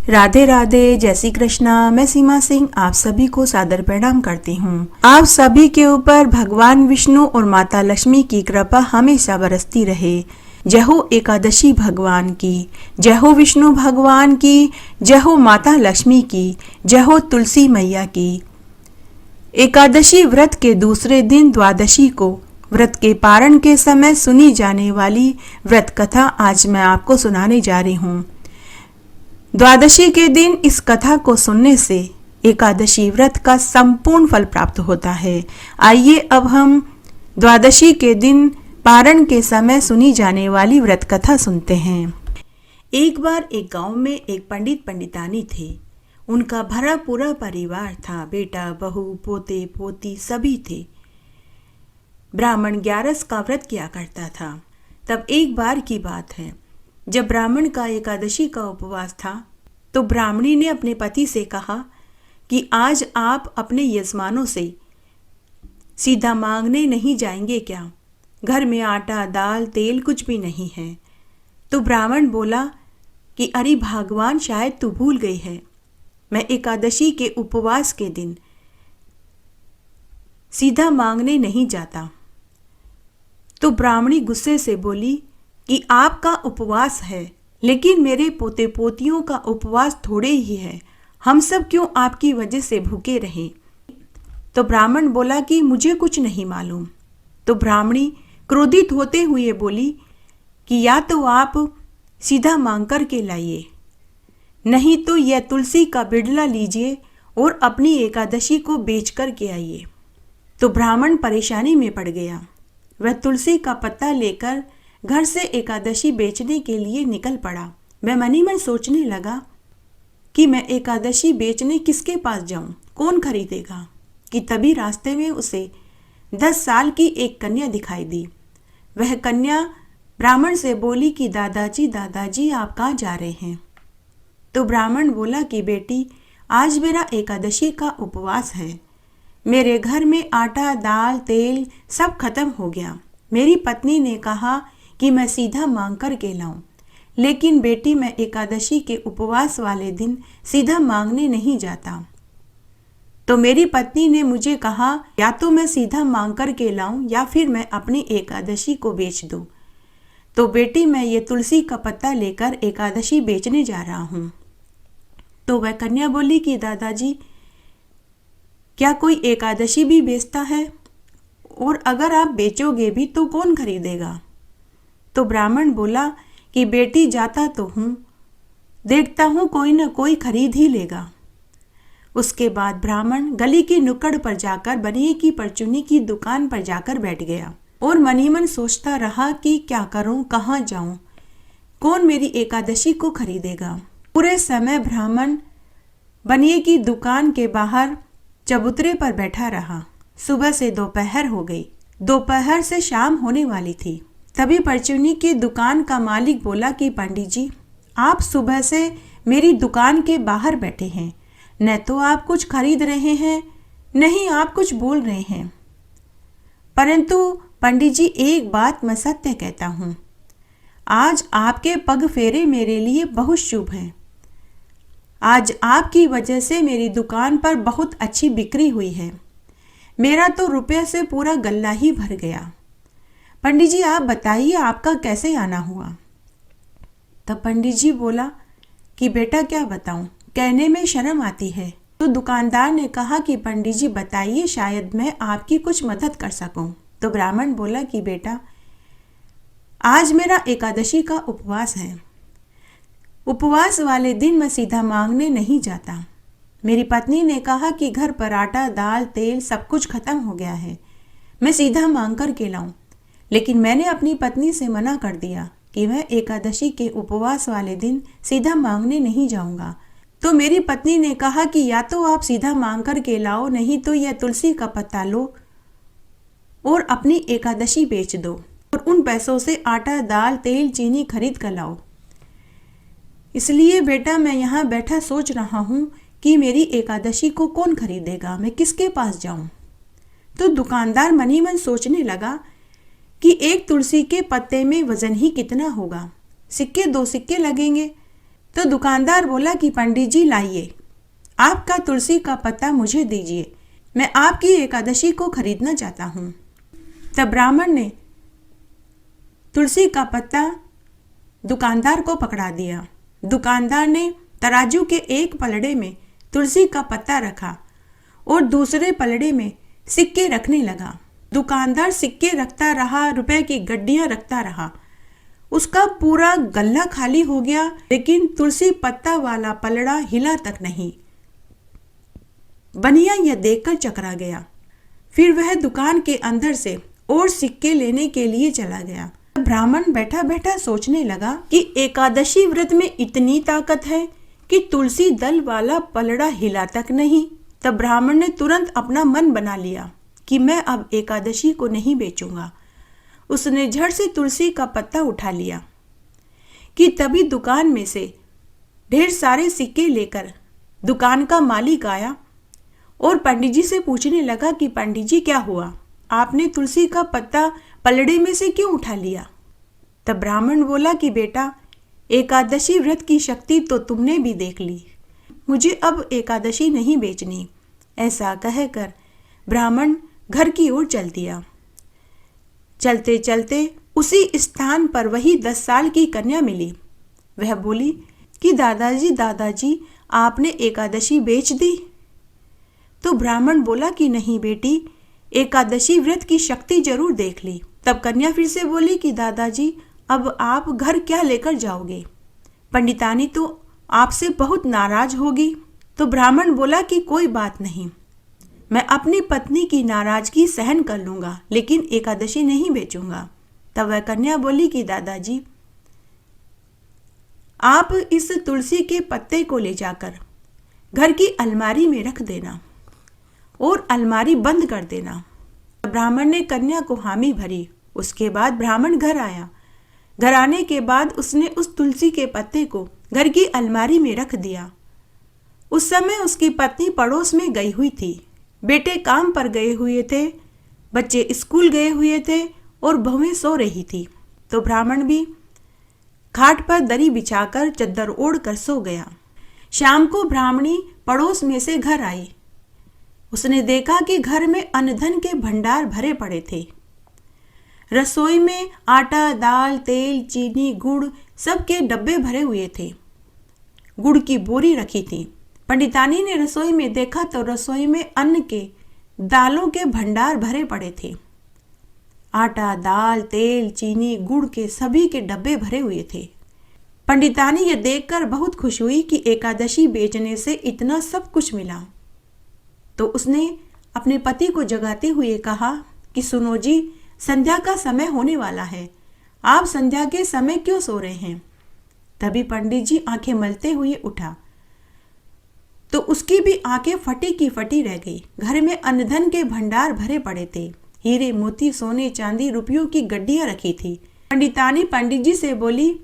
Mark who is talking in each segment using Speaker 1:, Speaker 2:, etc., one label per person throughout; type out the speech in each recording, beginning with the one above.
Speaker 1: राधे राधे, जय श्री कृष्णा। मैं सीमा सिंह आप सभी को सादर प्रणाम करती हूँ। आप सभी के ऊपर भगवान विष्णु और माता लक्ष्मी की कृपा हमेशा बरसती रहे। जय हो एकादशी भगवान की, जय हो विष्णु भगवान की, जय हो माता लक्ष्मी की, जय हो तुलसी मैया की। एकादशी व्रत के दूसरे दिन द्वादशी को व्रत के पारण के समय सुनी जाने वाली व्रत कथा आज मैं आपको सुनाने जा रही हूँ। द्वादशी के दिन इस कथा को सुनने से एकादशी व्रत का संपूर्ण फल प्राप्त होता है। आइए अब हम द्वादशी के दिन पारण के समय सुनी जाने वाली व्रत कथा सुनते हैं। एक बार एक गांव में एक पंडित पंडितानी थे। उनका भरा पूरा परिवार था, बेटा बहू पोते पोती सभी थे। ब्राह्मण 11 का व्रत किया करता था। तब एक बार की बात है, जब ब्राह्मण का एकादशी का उपवास था तो ब्राह्मणी ने अपने पति से कहा कि आज आप अपने यजमानों से सीधा मांगने नहीं जाएंगे क्या? घर में आटा दाल तेल कुछ भी नहीं है। तो ब्राह्मण बोला कि अरे भगवान, शायद तू भूल गई है, मैं एकादशी के उपवास के दिन सीधा मांगने नहीं जाता। तो ब्राह्मणी गुस्से से बोली कि आपका उपवास है, लेकिन मेरे पोते पोतियों का उपवास थोड़े ही है, हम सब क्यों आपकी वजह से भूखे रहें? तो ब्राह्मण बोला कि मुझे कुछ नहीं मालूम। तो ब्राह्मणी क्रोधित होते हुए बोली कि या तो आप सीधा मांग कर के लाइए, नहीं तो यह तुलसी का बिड़ला लीजिए और अपनी एकादशी को बेच कर के आइए। तो ब्राह्मण परेशानी में पड़ गया। वह तुलसी का पत्ता लेकर घर से एकादशी बेचने के लिए निकल पड़ा। वह मन ही मन सोचने लगा कि मैं एकादशी बेचने किसके पास जाऊं, कौन खरीदेगा? कि तभी रास्ते में उसे 10 साल की एक कन्या दिखाई दी। वह कन्या ब्राह्मण से बोली कि दादाजी दादाजी आप कहाँ जा रहे हैं? तो ब्राह्मण बोला कि बेटी, आज मेरा एकादशी का उपवास है, मेरे घर में आटा दाल तेल सब खत्म हो गया। मेरी पत्नी ने कहा कि मैं सीधा मांग कर के लाऊं, लेकिन बेटी मैं एकादशी के उपवास वाले दिन सीधा मांगने नहीं जाता। तो मेरी पत्नी ने मुझे कहा या तो मैं सीधा मांग कर के लाऊं या फिर मैं अपनी एकादशी को बेच दूं। तो बेटी मैं ये तुलसी का पत्ता लेकर एकादशी बेचने जा रहा हूं। तो वह कन्या बोली कि दादाजी, क्या कोई एकादशी भी बेचता है? और अगर आप बेचोगे भी तो कौन खरीदेगा? तो ब्राह्मण बोला कि बेटी जाता तो हूँ, देखता हूँ कोई न कोई खरीद ही लेगा। उसके बाद ब्राह्मण गली की नुक्कड़ पर जाकर बनिए की परचूनी की दुकान पर जाकर बैठ गया और मन ही मन सोचता रहा कि क्या करूँ, कहाँ जाऊँ, कौन मेरी एकादशी को खरीदेगा। पूरे समय ब्राह्मण बनिए की दुकान के बाहर चबूतरे पर बैठा रहा। सुबह से दोपहर हो गई, दोपहर से शाम होने वाली थी। तभी परचूनी की दुकान का मालिक बोला कि पंडित जी, आप सुबह से मेरी दुकान के बाहर बैठे हैं, न तो आप कुछ खरीद रहे हैं, नहीं आप कुछ बोल रहे हैं। परंतु पंडित जी, एक बात मैं सत्य कहता हूँ, आज आपके पग फेरे मेरे लिए बहुत शुभ हैं। आज आपकी वजह से मेरी दुकान पर बहुत अच्छी बिक्री हुई है। मेरा तो रुपये से पूरा गल्ला ही भर गया। पंडित जी आप बताइए आपका कैसे आना हुआ? तब पंडित जी बोला कि बेटा क्या बताऊं, कहने में शर्म आती है। तो दुकानदार ने कहा कि पंडित जी बताइए, शायद मैं आपकी कुछ मदद कर सकूं। तो ब्राह्मण बोला कि बेटा, आज मेरा एकादशी का उपवास है। उपवास वाले दिन मैं सीधा मांगने नहीं जाता। मेरी पत्नी ने कहा कि घर पर आटा दाल तेल सब कुछ खत्म हो गया है, मैं सीधा मांग कर के लाऊं, लेकिन मैंने अपनी पत्नी से मना कर दिया कि मैं एकादशी के उपवास वाले दिन सीधा मांगने नहीं जाऊंगा। तो मेरी पत्नी ने कहा कि या तो आप सीधा मांग कर के लाओ, नहीं तो यह तुलसी का पत्ता लो और अपनी एकादशी बेच दो और उन पैसों से आटा दाल तेल चीनी खरीद कर लाओ। इसलिए बेटा मैं यहाँ बैठा सोच रहा हूँ कि मेरी एकादशी को कौन खरीदेगा, मैं किसके पास जाऊं। तो दुकानदार मन ही मन सोचने लगा कि एक तुलसी के पत्ते में वजन ही कितना होगा, सिक्के 2 सिक्के लगेंगे, तो दुकानदार बोला कि पंडित जी लाइए, आपका तुलसी का पत्ता मुझे दीजिए, मैं आपकी एकादशी को खरीदना चाहता हूँ। तब ब्राह्मण ने तुलसी का पत्ता दुकानदार को पकड़ा दिया। दुकानदार ने तराजू के एक पलड़े में तुलसी का पत्ता रखा और दूसरे पलड़े में सिक्के रखने लगा। दुकानदार सिक्के रखता रहा, रुपए की गड्डियां रखता रहा। उसका पूरा गल्ला खाली हो गया, लेकिन तुलसी पत्ता वाला पलड़ा हिला तक नहीं। बनिया यह देखकर चकरा गया। फिर वह दुकान के अंदर से और सिक्के लेने के लिए चला गया। ब्राह्मण बैठा बैठा सोचने लगा कि एकादशी व्रत में इतनी ताकत है कि तुलसी दल वाला पलड़ा हिला तक नहीं। तब ब्राह्मण ने तुरंत अपना मन बना लिया कि मैं अब एकादशी को नहीं बेचूंगा। उसने झट से तुलसी का पत्ता उठा लिया कि तभी दुकान में से ढेर सारे सिक्के लेकर दुकान का मालिक आया और पंडित जी से पूछने लगा कि पंडित जी क्या हुआ, आपने तुलसी का पत्ता पलड़े में से क्यों उठा लिया। तब ब्राह्मण बोला कि बेटा, एकादशी व्रत की शक्ति तो तुमने भी देख ली, मुझे अब एकादशी नहीं बेचनी। ऐसा कहकर ब्राह्मण घर की ओर चल दिया। चलते चलते उसी स्थान पर वही 10 साल की कन्या मिली। वह बोली कि दादाजी आपने एकादशी बेच दी। तो ब्राह्मण बोला कि नहीं बेटी, एकादशी व्रत की शक्ति जरूर देख ली। तब कन्या फिर से बोली कि दादाजी अब आप घर क्या लेकर जाओगे, पंडितानी तो आपसे बहुत नाराज होगी। तो ब्राह्मण बोला कि कोई बात नहीं, मैं अपनी पत्नी की नाराजगी सहन कर लूंगा, लेकिन एकादशी नहीं बेचूंगा। तब वह कन्या बोली कि दादाजी आप इस तुलसी के पत्ते को ले जाकर घर की अलमारी में रख देना और अलमारी बंद कर देना। ब्राह्मण ने कन्या को हामी भरी। उसके बाद ब्राह्मण घर आया। घर आने के बाद उसने उस तुलसी के पत्ते को घर की अलमारी में रख दिया। उस समय उसकी पत्नी पड़ोस में गई हुई थी, बेटे काम पर गए हुए थे, बच्चे स्कूल गए हुए थे और बहुएं सो रही थी। तो ब्राह्मण भी खाट पर दरी बिछाकर चद्दर ओढ़ कर सो गया। शाम को ब्राह्मणी पड़ोस में से घर आई। उसने देखा कि घर में अन्न-धन के भंडार भरे पड़े थे। रसोई में आटा, दाल, तेल, चीनी, गुड़ सब के डब्बे भरे हुए थे। गुड़ की बोरी रखी थी। पंडितानी ने रसोई में देखा तो रसोई में अन्न के, दालों के भंडार भरे पड़े थे। आटा, दाल, तेल, चीनी, गुड़ के सभी के डब्बे भरे हुए थे। पंडितानी यह देखकर बहुत खुश हुई कि एकादशी बेचने से इतना सब कुछ मिला। तो उसने अपने पति को जगाते हुए कहा कि सुनो जी, संध्या का समय होने वाला है, आप संध्या के समय क्यों सो रहे हैं। तभी पंडित जी आंखें मलते हुए उठा तो उसकी भी आंखें फटी की फटी रह गई। घर में अन्न-धन के भंडार भरे पड़े थे। हीरे, मोती, सोने, चांदी, रुपयों की गड्डियां रखी थी। पंडितानी पंडित जी से बोली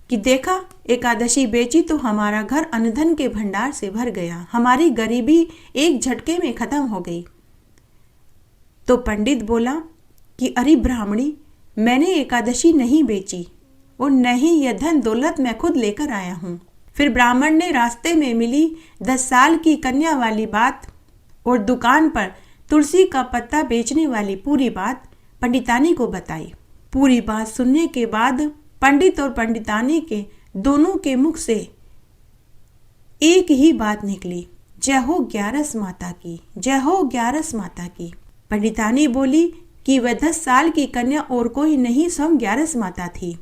Speaker 1: कि देखा, एकादशी बेची तो हमारा घर अन्न-धन के भंडार से भर गया, हमारी गरीबी एक झटके में खत्म हो गई। तो पंडित बोला कि अरे ब्राह्मणी, मैंने एकादशी नहीं बेची और न ही यह धन दौलत मैं खुद लेकर आया हूँ। फिर ब्राह्मण ने रास्ते में मिली 10 साल की कन्या वाली बात और दुकान पर तुलसी का पत्ता बेचने वाली पूरी बात पंडितानी को बताई। पूरी बात सुनने के बाद पंडित और पंडितानी के दोनों के मुख से एक ही बात निकली, जय हो ग्यारस माता की, जय हो ग्यारस माता की। पंडितानी बोली कि वह 10 साल की कन्या और कोई नहीं, स्वयं ग्यारस माता थी।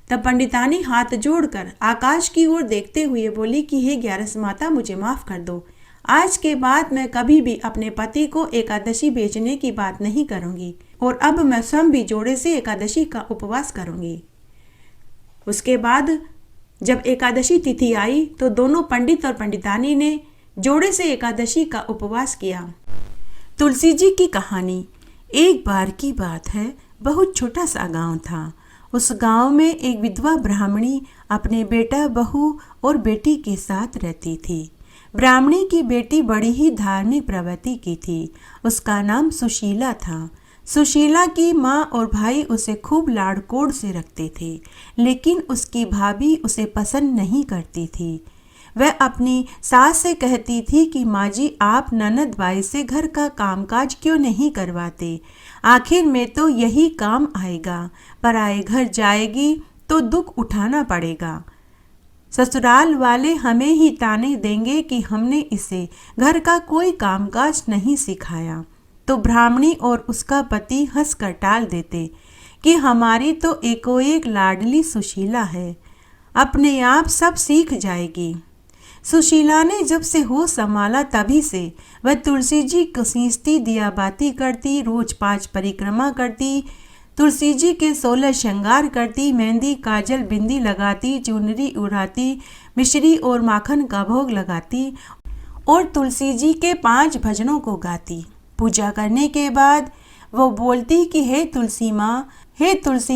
Speaker 1: तब पंडितानी हाथ जोड़कर आकाश की ओर देखते हुए बोली कि हे ग्यारस माता, मुझे माफ कर दो, आज के बाद मैं कभी भी अपने पति को एकादशी बेचने की बात नहीं करूंगी और अब मैं स्वयं भी जोड़े से एकादशी का उपवास करूंगी। उसके बाद जब एकादशी तिथि आई तो दोनों पंडित और पंडितानी ने जोड़े से एकादशी का उपवास किया। तुलसी जी की कहानी। एक बार की बात है, बहुत छोटा सा गांव था। उस गांव में एक विधवा ब्राह्मणी अपने बेटा, बहू और बेटी के साथ रहती थी। ब्राह्मणी की बेटी बड़ी ही धार्मिक प्रवृत्ति की थी। उसका नाम सुशीला था। सुशीला की माँ और भाई उसे खूब लाड़-कोड़ से रखते थे, लेकिन उसकी भाभी उसे पसंद नहीं करती थी। वह अपनी सास से कहती थी कि माँ जी, आप ननद बाई से घर का कामकाज क्यों नहीं करवाते? आखिर में तो यही काम आएगा, पराए घर जाएगी तो दुख उठाना पड़ेगा। ससुराल वाले हमें ही ताने देंगे कि हमने इसे घर का कोई कामकाज नहीं सिखाया। तो ब्राह्मणी और उसका पति हंसकर टाल देते कि हमारी तो एकोएक लाडली सुशीला है, अपने आप सब सीख जाएगी। सुशीला ने जब से होश संभाला तभी से वह तुलसी जी को सींचती, दिया बाती करती, रोज 5 परिक्रमा करती, तुलसी जी के 16 श्रृंगार करती, मेहंदी काजल बिंदी लगाती, चुनरी उड़ाती, मिश्री और माखन का भोग लगाती और तुलसी जी के 5 भजनों को गाती। पूजा करने के बाद वो बोलती कि हे तुलसी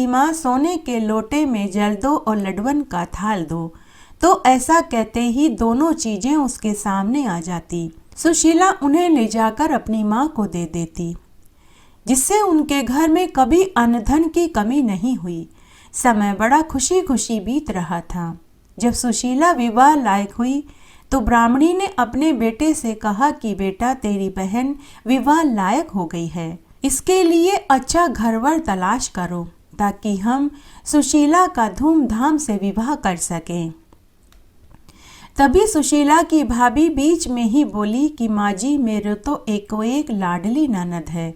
Speaker 1: माँ, सोने के लोटे में जल दो और लड्डवन का थाल दो। तो ऐसा कहते ही दोनों चीजें उसके सामने आ जाती। सुशीला उन्हें ले जाकर अपनी माँ को दे देती, जिससे उनके घर में कभी अन्न धन की कमी नहीं हुई। समय बड़ा खुशी खुशी बीत रहा था। जब सुशीला विवाह लायक हुई तो ब्राह्मणी ने अपने बेटे से कहा कि बेटा, तेरी बहन विवाह लायक हो गई है, इसके लिए अच्छा घरवर तलाश करो ताकि हम सुशीला का धूमधाम से विवाह कर सकें। तभी सुशीला की भाभी बीच में ही बोली कि माँ जी, मेरे तो एकोएक लाडली ननद है,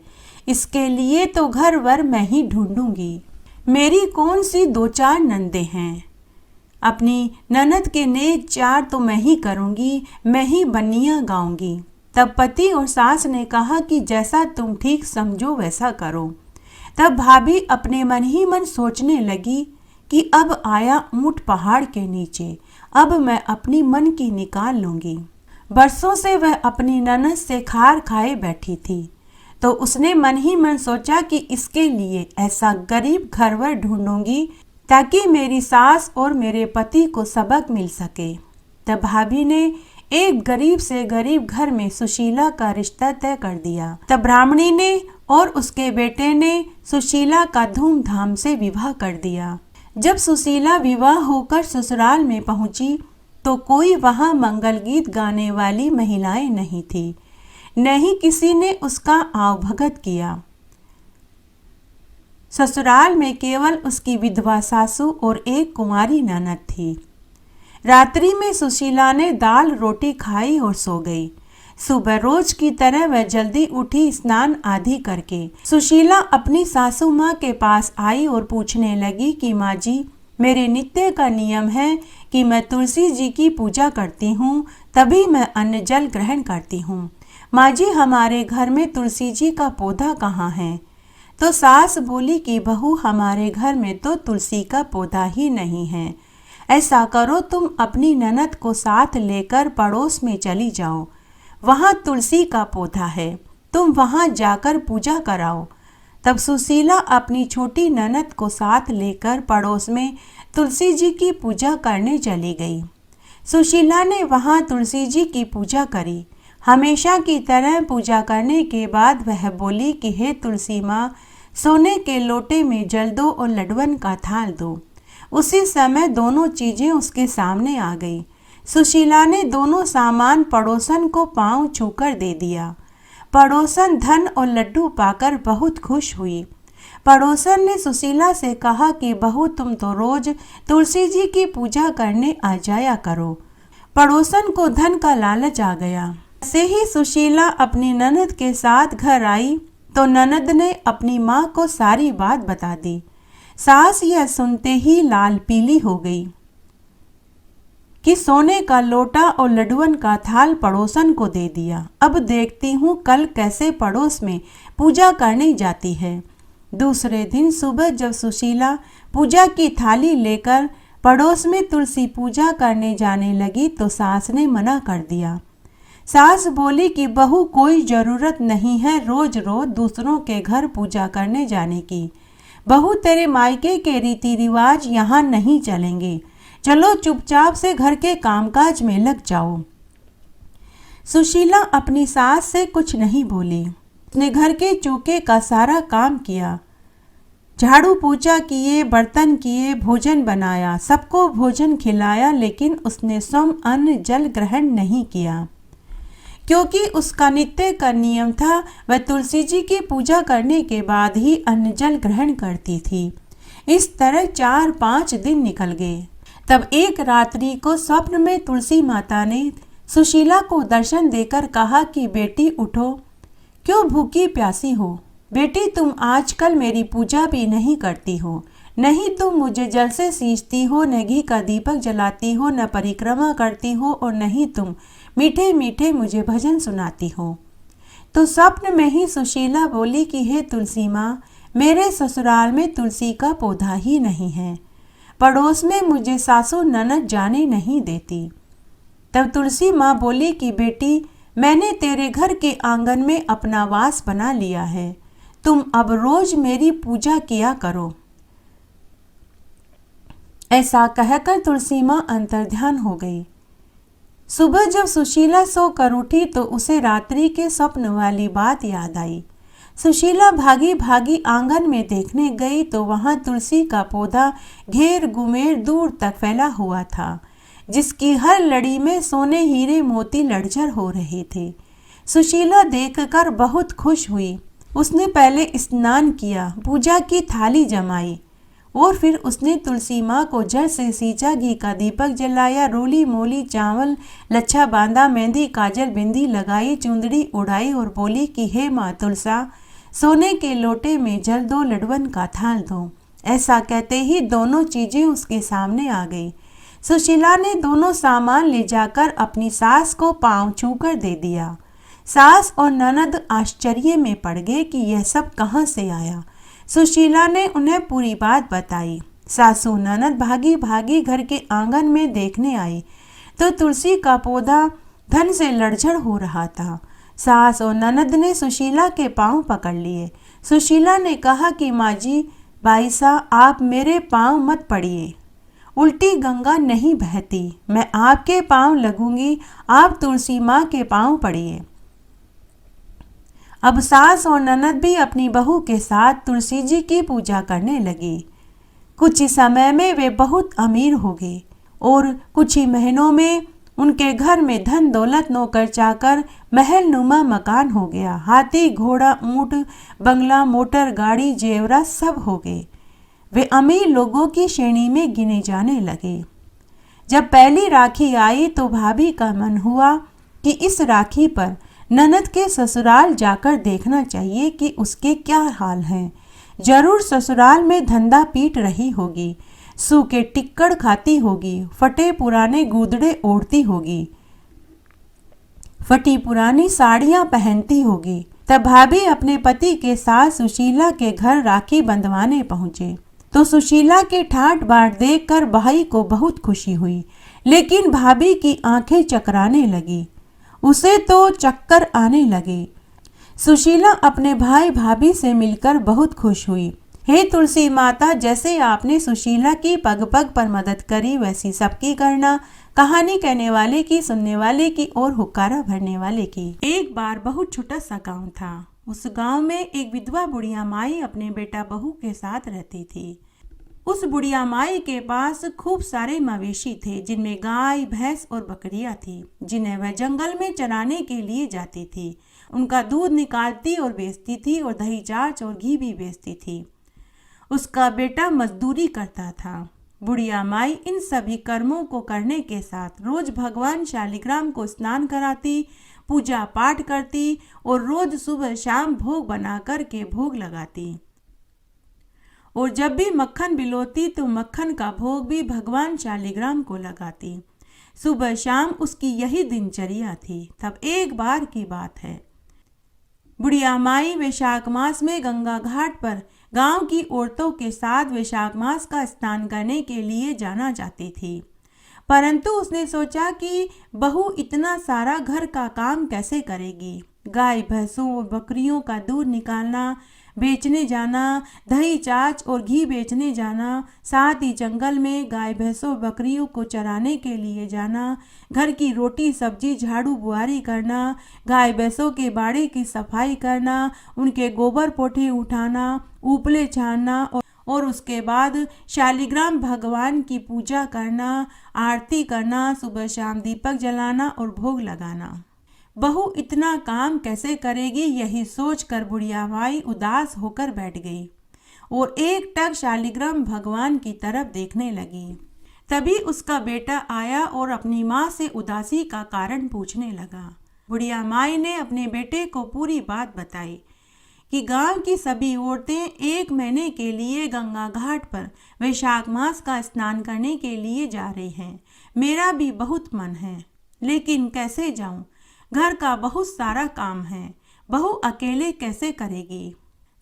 Speaker 1: इसके लिए तो घर वर मैं ही ढूंढूंगी। मेरी कौन सी 2-4 नंदे हैं, अपनी ननद के नेक 4 तो मैं ही करूंगी, मैं ही बन्नियां गाऊंगी। तब पति और सास ने कहा कि जैसा तुम ठीक समझो वैसा करो। तब भाभी अपने मन ही मन सोचने लगी कि अब आया ऊंट पहाड़ के नीचे, अब मैं अपनी मन की निकाल लूंगी। बरसों से वह अपनी ननद से खार खाए बैठी थी, तो उसने मन ही मन सोचा कि इसके लिए ऐसा गरीब घरवर ढूंढूंगी ताकि मेरी सास और मेरे पति को सबक मिल सके। तब भाभी ने एक गरीब से गरीब घर में सुशीला का रिश्ता तय कर दिया। तब ब्राह्मणी ने और उसके बेटे ने सुशीला का धूमधाम से विवाह कर दिया। जब सुशीला विवाह होकर ससुराल में पहुंची तो कोई वहां मंगल गीत गाने वाली महिलाएं नहीं थी, न ही किसी ने उसका आवभगत किया। ससुराल में केवल उसकी विधवा सासू और एक कुंवारी ननद थी। रात्रि में सुशीला ने दाल रोटी खाई और सो गई। सुबह रोज की तरह वह जल्दी उठी, स्नान आदि करके सुशीला अपनी सासू माँ के पास आई और पूछने लगी कि माँ जी, मेरे नित्य का नियम है कि मैं तुलसी जी की पूजा करती हूँ, तभी मैं अन्न जल ग्रहण करती हूँ। माँ जी, हमारे घर में तुलसी जी का पौधा कहाँ है? तो सास बोली कि बहू, हमारे घर में तो तुलसी का पौधा ही नहीं है। ऐसा करो, तुम अपनी ननद को साथ लेकर पड़ोस में चली जाओ, वहाँ तुलसी का पौधा है, तुम वहाँ जाकर पूजा कराओ। तब सुशीला अपनी छोटी ननद को साथ लेकर पड़ोस में तुलसी जी की पूजा करने चली गई। सुशीला ने वहाँ तुलसी जी की पूजा करी। हमेशा की तरह पूजा करने के बाद वह बोली कि हे तुलसी माँ, सोने के लोटे में जल दो और लड्डवन का थाल दो। उसी समय दोनों चीजें उसके सामने आ गई। सुशीला ने दोनों सामान पड़ोसन को पांव छूकर दे दिया। पड़ोसन धन और लड्डू पाकर बहुत खुश हुई। पड़ोसन ने सुशीला से कहा कि बहू, तुम तो रोज तुलसी जी की पूजा करने आ जाया करो। पड़ोसन को धन का लालच आ गया। से ही सुशीला अपनी ननद के साथ घर आई तो ननद ने अपनी माँ को सारी बात बता दी। सास यह सुनते ही लाल पीली हो गई कि सोने का लोटा और लड्डुअन का थाल पड़ोसन को दे दिया। अब देखती हूँ कल कैसे पड़ोस में पूजा करने जाती है। दूसरे दिन सुबह जब सुशीला पूजा की थाली लेकर पड़ोस में तुलसी पूजा करने जाने लगी तो सास ने मना कर दिया। सास बोली कि बहू, कोई जरूरत नहीं है रोज रोज दूसरों के घर पूजा करने जाने की। बहू, तेरे मायके के रीति रिवाज यहाँ नहीं चलेंगे। चलो चुपचाप से घर के कामकाज में लग जाओ। सुशीला अपनी सास से कुछ नहीं बोली। उसने घर के चौके का सारा काम किया, झाड़ू पोछा किए, बर्तन किए, भोजन बनाया, सबको भोजन खिलाया, लेकिन उसने स्वयं अन्न जल ग्रहण नहीं किया, क्योंकि उसका नित्य का नियम था। वह तुलसी जी की पूजा करने के बाद ही अन्न जल ग्रहण करती थी। इस तरह 4-5 दिन निकल गए। तब एक रात्रि को स्वप्न में तुलसी माता ने सुशीला को दर्शन देकर कहा कि बेटी उठो, क्यों भूखी प्यासी हो? बेटी, तुम आजकल मेरी पूजा भी नहीं करती हो, नहीं तुम मुझे जल से सींचती हो, न घी का दीपक जलाती हो, न परिक्रमा करती हो, और नहीं तुम मीठे मीठे मुझे भजन सुनाती हो। तो स्वप्न में ही सुशीला बोली कि हे तुलसी माँ, मेरे ससुराल में तुलसी का पौधा ही नहीं है, पड़ोस में मुझे सासू ननद जाने नहीं देती। तब तुलसी माँ बोली कि बेटी, मैंने तेरे घर के आंगन में अपना वास बना लिया है, तुम अब रोज मेरी पूजा किया करो। ऐसा कहकर तुलसी माँ अंतर्ध्यान हो गई। सुबह जब सुशीला सोकर उठी तो उसे रात्रि के स्वप्न वाली बात याद आई। सुशीला भागी भागी आंगन में देखने गई तो वहां तुलसी का पौधा घेर गुमेर दूर तक फैला हुआ था, जिसकी हर लड़ी में सोने हीरे मोती लड़झर हो रहे थे। सुशीला देखकर बहुत खुश हुई। उसने पहले स्नान किया, पूजा की थाली जमाई और फिर उसने तुलसी माँ को जल से सींचा, घी का दीपक जलाया, रोली मोली चावल लच्छा बांधा, मेहंदी काजल बिंदी लगाई, चुंदड़ी उड़ाई और बोली कि हे माँ तुलसा, सोने के लोटे में जल दो, लडवन का थाल दो। ऐसा कहते ही दोनों चीजें उसके सामने आ गई। सुशीला ने दोनों सामान ले जाकर अपनी सास को पांव छूकर दे दिया। सास और ननद आश्चर्य में पड़ गए कि यह सब कहाँ से आया। सुशीला ने उन्हें पूरी बात बताई। सासू ननद भागी भागी घर के आंगन में देखने आई तो तुलसी का पौधा धन से लड़झड़ हो रहा था। सास और ननद ने सुशीला के पांव पकड़ लिए। सुशीला ने कहा कि माँ जी, बाईसा, आप मेरे पांव मत पड़िए, उल्टी गंगा नहीं बहती, मैं आपके पांव लगूंगी, आप तुलसी माँ के पांव पड़िए। अब सास और ननद भी अपनी बहू के साथ तुलसी जी की पूजा करने लगी। कुछ ही समय में वे बहुत अमीर हो गए और कुछ ही महीनों में उनके घर में धन दौलत नौकर चाकर महल नुमा मकान हो गया। हाथी घोड़ा ऊंट बंगला मोटर गाड़ी जेवरा सब हो गए। वे अमीर लोगों की श्रेणी में गिने जाने लगे। जब पहली राखी आई तो भाभी का मन हुआ कि इस राखी पर ननद के ससुराल जाकर देखना चाहिए कि उसके क्या हाल हैं। जरूर ससुराल में धंधा पीट रही होगी, सूखे टिक्कड़ खाती होगी, फटे पुराने गुदड़े ओढ़ती होगी, फटी पुरानी साड़ियां पहनती होगी। तब भाभी अपने पति के साथ सुशीला के घर राखी बंधवाने पहुंचे तो सुशीला के ठाट बाट देखकर भाई को बहुत खुशी हुई, लेकिन भाभी की आंखें चकराने लगी, उसे तो चक्कर आने लगे। सुशीला अपने भाई भाभी से मिलकर बहुत खुश हुई। हे तुलसी माता, जैसे आपने सुशीला की पग पग पर मदद करी वैसी सबकी करना। कहानी कहने वाले की, सुनने वाले की और हुक्कारा भरने वाले की। एक बार बहुत छोटा सा गांव था। उस गांव में एक विधवा बुढ़िया माई अपने बेटा बहू के साथ रहती थी। उस बुढ़िया माई के पास खूब सारे मवेशी थे, जिनमें गाय भैंस और बकरियां थी, जिन्हें वह जंगल में चराने के लिए जाती थी। उनका दूध निकालती और बेचती थी और दही चाच और घी भी बेचती थी। उसका बेटा मजदूरी करता था। बुढ़िया माई इन सभी कर्मों को करने के साथ रोज भगवान शालिग्राम को स्नान कराती, पूजा पाठ करती और रोज सुबह शाम भोग बना कर के भोग लगाती। और जब भी मक्खन बिलोती तो मक्खन का भोग भी भगवान शालिग्राम को लगाती। सुबह शाम उसकी यही दिनचर्या थी। तब एक बार की बात है, बुढ़िया माई वैशाख मास में गंगा घाट पर गांव की औरतों के साथ वैशाख मास का स्नान करने के लिए जाना चाहती थी, परंतु उसने सोचा कि बहू इतना सारा घर का काम कैसे करेगी। गाय भैंसों और बकरियों का दूध निकालना, बेचने जाना, दही चाच और घी बेचने जाना, साथ ही जंगल में गाय भैंसों बकरियों को चराने के लिए जाना, घर की रोटी सब्जी झाड़ू बुआरी करना, गाय भैंसों के बाड़े की सफाई करना, उनके गोबर पोठे उठाना, उपले छानना और उसके बाद शालिग्राम भगवान की पूजा करना, आरती करना, सुबह शाम दीपक जलाना और भोग लगाना। बहू इतना काम कैसे करेगी, यही सोचकर बुढ़िया माई उदास होकर बैठ गई और एक टक शालिग्राम भगवान की तरफ देखने लगी। तभी उसका बेटा आया और अपनी माँ से उदासी का कारण पूछने लगा। बुढ़िया माई ने अपने बेटे को पूरी बात बताई कि गांव की सभी औरतें 1 महीने के लिए गंगा घाट पर वैशाख मास का स्नान करने के लिए जा रही हैं। मेरा भी बहुत मन है, लेकिन कैसे जाऊं? घर का बहुत सारा काम है, बहू अकेले कैसे करेगी?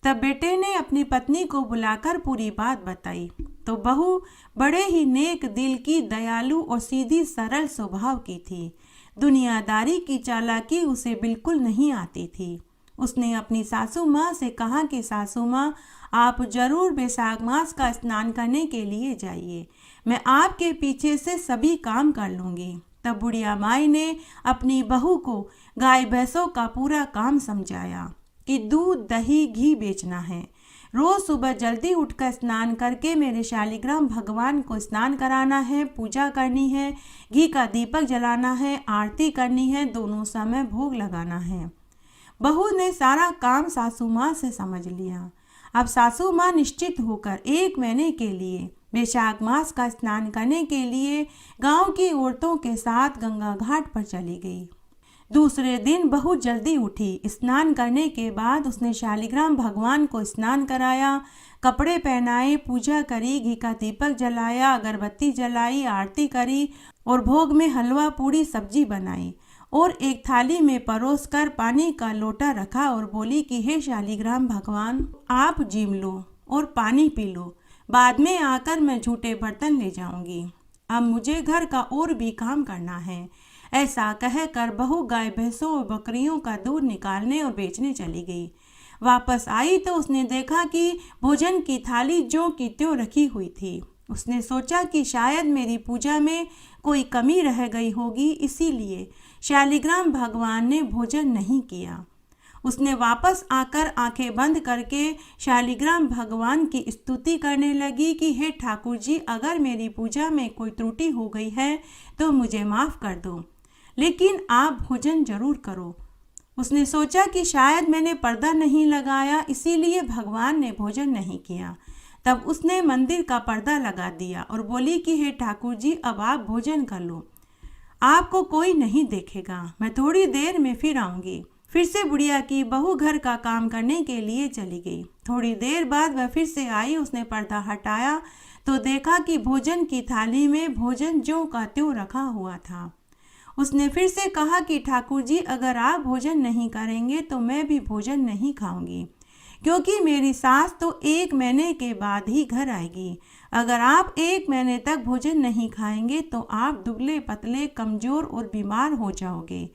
Speaker 1: तब बेटे ने अपनी पत्नी को बुलाकर पूरी बात बताई तो बहू बड़े ही नेक दिल की, दयालु और सीधी सरल स्वभाव की थी। दुनियादारी की चालाकी उसे बिल्कुल नहीं आती थी। उसने अपनी सासू माँ से कहा कि सासू माँ, आप जरूर वैशाख मास का स्नान करने के लिए जाइए, मैं आपके पीछे से सभी काम कर लूँगी। तब बुढ़िया माई ने अपनी बहू को गाय भैंसों का पूरा काम समझाया कि दूध दही घी बेचना है, रोज सुबह जल्दी उठकर स्नान करके मेरे शालिग्राम भगवान को स्नान कराना है, पूजा करनी है, घी का दीपक जलाना है, आरती करनी है, दोनों समय भोग लगाना है। बहू ने सारा काम सासू माँ से समझ लिया। अब सासू माँ निश्चित होकर 1 महीने के लिए वैशाख मास का स्नान करने के लिए गांव की औरतों के साथ गंगा घाट पर चली गई। दूसरे दिन बहू जल्दी उठी। स्नान करने के बाद उसने शालिग्राम भगवान को स्नान कराया, कपड़े पहनाए, पूजा करी, घी का दीपक जलाया, अगरबत्ती जलाई, आरती करी और भोग में हलवा पूड़ी सब्जी बनाई और एक थाली में परोसकर पानी का लोटा रखा और बोली कि हे शालिग्राम भगवान, आप जीम लो और पानी पी लो, बाद में आकर मैं झूठे बर्तन ले जाऊंगी। अब मुझे घर का और भी काम करना है। ऐसा कहकर बहू गाय भैंसों और बकरियों का दूध निकालने और बेचने चली गई। वापस आई तो उसने देखा कि भोजन की थाली ज्यों की त्यों रखी हुई थी। उसने सोचा कि शायद मेरी पूजा में कोई कमी रह गई होगी, इसीलिए शालिग्राम भगवान ने भोजन नहीं किया। उसने वापस आकर आंखें बंद करके शालिग्राम भगवान की स्तुति करने लगी कि हे ठाकुर जी, अगर मेरी पूजा में कोई त्रुटि हो गई है तो मुझे माफ़ कर दो, लेकिन आप भोजन जरूर करो। उसने सोचा कि शायद मैंने पर्दा नहीं लगाया, इसीलिए भगवान ने भोजन नहीं किया। तब उसने मंदिर का पर्दा लगा दिया और बोली कि हे ठाकुर जी, अब आप भोजन कर लो, आपको कोई नहीं देखेगा, मैं थोड़ी देर में फिर आऊँगी। फिर से बुढ़िया की बहू घर का काम करने के लिए चली गई। थोड़ी देर बाद वह फिर से आई। उसने पर्दा हटाया तो देखा कि भोजन की थाली में भोजन ज्यों का त्यों रखा हुआ था। उसने फिर से कहा कि ठाकुर जी, अगर आप भोजन नहीं करेंगे तो मैं भी भोजन नहीं खाऊंगी, क्योंकि मेरी सास तो 1 महीने के बाद ही घर आएगी। अगर आप 1 महीने तक भोजन नहीं खाएंगे तो आप दुबले पतले, कमज़ोर और बीमार हो जाओगे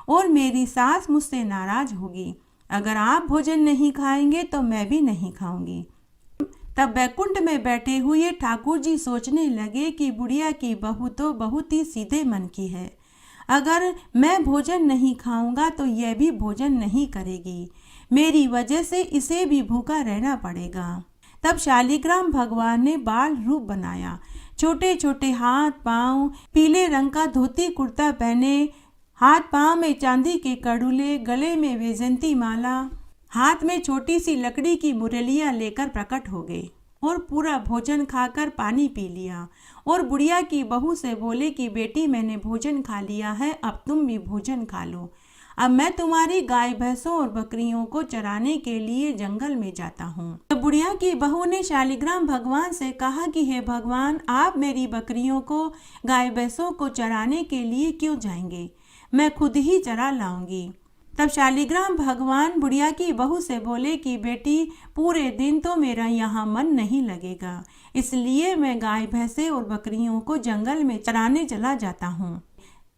Speaker 1: और मेरी सास मुझसे नाराज होगी। अगर आप भोजन नहीं खाएंगे तो मैं भी नहीं खाऊंगी। तब बैकुंठ में बैठे हुए ठाकुर जी सोचने लगे कि बुढ़िया की बहू तो बहुत ही सीधे मन की है। अगर मैं भोजन नहीं खाऊंगा तो यह भी भोजन नहीं करेगी, मेरी वजह से इसे भी भूखा रहना पड़ेगा। तब शालिग्राम भगवान ने बाल रूप बनाया। छोटे छोटे हाथ पांव, पीले रंग का धोती कुर्ता पहने, हाथ पांव में चांदी के कड़ुले, गले में वैजंती माला, हाथ में छोटी सी लकड़ी की मुरलियां लेकर प्रकट हो गए और पूरा भोजन खाकर पानी पी लिया और बुढ़िया की बहू से बोले कि बेटी, मैंने भोजन खा लिया है, अब तुम भी भोजन खा लो। अब मैं तुम्हारी गाय भैंसों और बकरियों को चराने के लिए जंगल में जाता हूँ। तो बुढ़िया की बहू ने शालिग्राम भगवान से कहा कि हे भगवान, आप मेरी बकरियों को, गाय भैंसों को चराने के लिए क्यों जाएंगे, मैं खुद ही चरा लाऊंगी। तब शालिग्राम भगवान बुढ़िया की बहू से बोले कि बेटी, पूरे दिन तो मेरा यहाँ मन नहीं लगेगा, इसलिए मैं गाय भैंसे और बकरियों को जंगल में चराने चला जाता हूँ।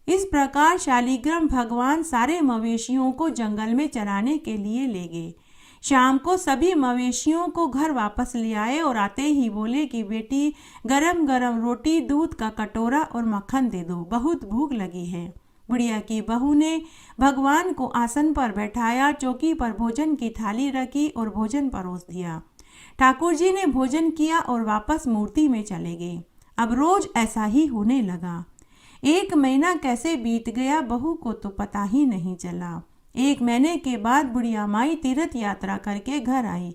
Speaker 1: इस प्रकार शालिग्राम भगवान सारे मवेशियों को जंगल में चराने के लिए ले गए। शाम को सभी मवेशियों को घर वापस ले आए और आते ही बोले कि बेटी, गरम गरम रोटी, दूध का कटोरा और मक्खन दे दो, बहुत भूख लगी है। बुढ़िया की बहू ने भगवान को आसन पर बैठाया, चौकी पर भोजन की थाली रखी और भोजन परोस दिया। ठाकुर जी ने भोजन किया और वापस मूर्ति में चले गए। अब रोज ऐसा ही होने लगा। 1 महीना कैसे बीत गया, बहू को तो पता ही नहीं चला। 1 महीने के बाद बुढ़िया माई तीर्थ यात्रा करके घर आई।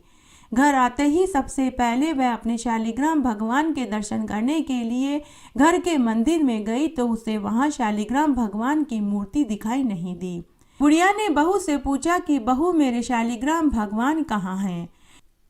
Speaker 1: घर आते ही सबसे पहले वह अपने शालिग्राम भगवान के दर्शन करने के लिए घर के मंदिर में गई तो उसे वहां शालिग्राम भगवान की मूर्ति दिखाई नहीं दी। बुढ़िया ने बहू से पूछा कि बहू, मेरे शालिग्राम भगवान कहाँ हैं?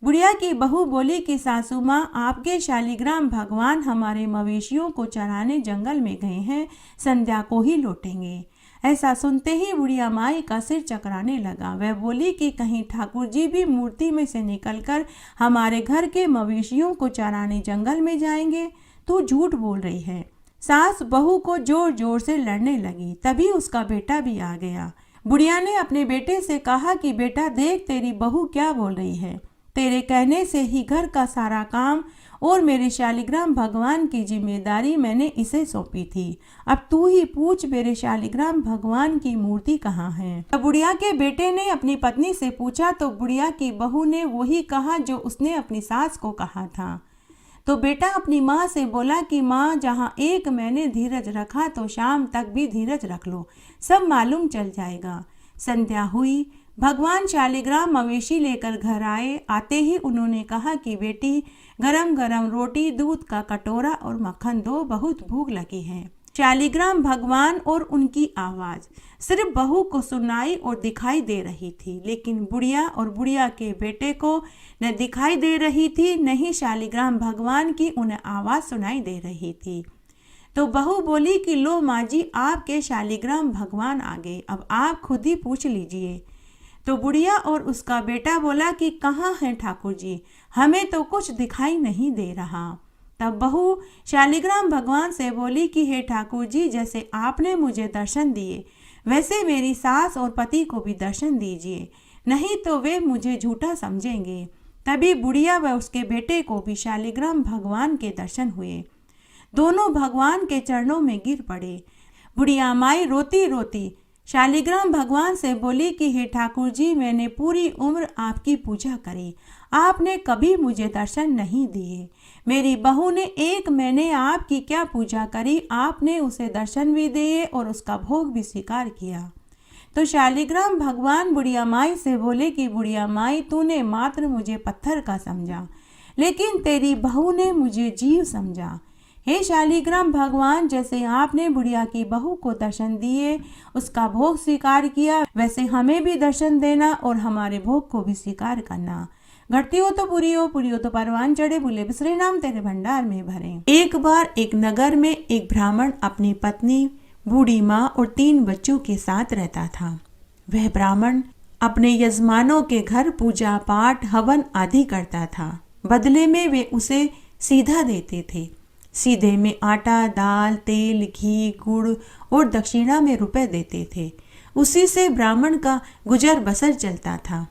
Speaker 1: बुढ़िया की बहू बोली कि सासू माँ, आपके शालिग्राम भगवान हमारे मवेशियों को चराने जंगल में गए हैं, संध्या को ही लौटेंगे। ऐसा सुनते ही बुढ़िया माई का सिर चकराने लगा। वह बोली कि कहीं ठाकुर जी भी मूर्ति में से निकलकर हमारे घर के मवेशियों को चराने जंगल में जाएंगे? तू झूठ बोल रही है। सास बहू को जोर जोर से लड़ने लगी। तभी उसका बेटा भी आ गया। बुढ़िया ने अपने बेटे से कहा कि बेटा देख, तेरी बहू क्या बोल रही है। तेरे कहने से ही घर का सारा काम और मेरे शालिग्राम भगवान की जिम्मेदारी मैंने इसे सौंपी थी। अब तू ही पूछ, मेरे शालिग्राम भगवान की मूर्ति कहाँ है? तब बुढ़िया के बेटे ने अपनी पत्नी से पूछा तो बुढ़िया की बहू ने वही कहा जो उसने अपनी सास को कहा था। तो बेटा अपनी माँ से बोला कि माँ, जहाँ 1 महीने धीरज रखा तो शाम तक भी धीरज रख लो, सब मालूम चल जाएगा। संध्या हुई। भगवान शालिग्राम मवेशी लेकर घर आए। आते ही उन्होंने कहा कि बेटी, गरम गरम रोटी, दूध का कटोरा और मक्खन दो, बहुत भूख लगी है। शालिग्राम भगवान और उनकी आवाज सिर्फ बहू को सुनाई और दिखाई दे रही थी, लेकिन बुढ़िया और बुढ़िया के बेटे को न दिखाई दे रही थी, न ही शालिग्राम भगवान की उन्हें आवाज सुनाई दे रही थी। तो बहू बोली कि लो माँ जी, आपके शालिग्राम भगवान आ गए, अब आप खुद ही पूछ लीजिए। तो बुढ़िया और उसका बेटा बोला कि कहाँ हैं ठाकुर जी, हमें तो कुछ दिखाई नहीं दे रहा। तब बहू शालिग्राम भगवान से बोली कि हे ठाकुर जी, जैसे आपने मुझे दर्शन दिए वैसे मेरी सास और पति को भी दर्शन दीजिए, नहीं तो वे मुझे झूठा समझेंगे। तभी बुढ़िया व उसके बेटे को भी शालिग्राम भगवान के दर्शन हुए। दोनों भगवान के चरणों में गिर पड़े। बुढ़िया माई रोती रोती शालिग्राम भगवान से बोली कि हे ठाकुर जी, मैंने पूरी उम्र आपकी पूजा करी, आपने कभी मुझे दर्शन नहीं दिए। मेरी बहू ने 1 महीने आपकी क्या पूजा करी, आपने उसे दर्शन भी दिए और उसका भोग भी स्वीकार किया। तो शालिग्राम भगवान बुढ़िया माई से बोले कि बुढ़िया माई, तूने मात्र मुझे पत्थर का समझा, लेकिन तेरी बहू ने मुझे जीव समझा। हे शालिग्राम भगवान, जैसे आपने बुढ़िया की बहू को दर्शन दिए, उसका भोग स्वीकार किया, वैसे हमें भी दर्शन देना और हमारे भोग को भी स्वीकार करना। घटती हो तो पूरी हो तो परवान चढ़े, भूले बिसरे नाम तेरे भंडार में भरे। एक बार एक नगर में एक ब्राह्मण अपनी पत्नी, बूढ़ी माँ और 3 बच्चों के साथ रहता था। वह ब्राह्मण अपने यजमानों के घर पूजा पाठ, हवन आदि करता था। बदले में वे उसे सीधा देते थे। सीधे में आटा, दाल, तेल, घी, गुड़ और दक्षिणा में रुपए देते थे। उसी से ब्राह्मण का गुजर बसर चलता था।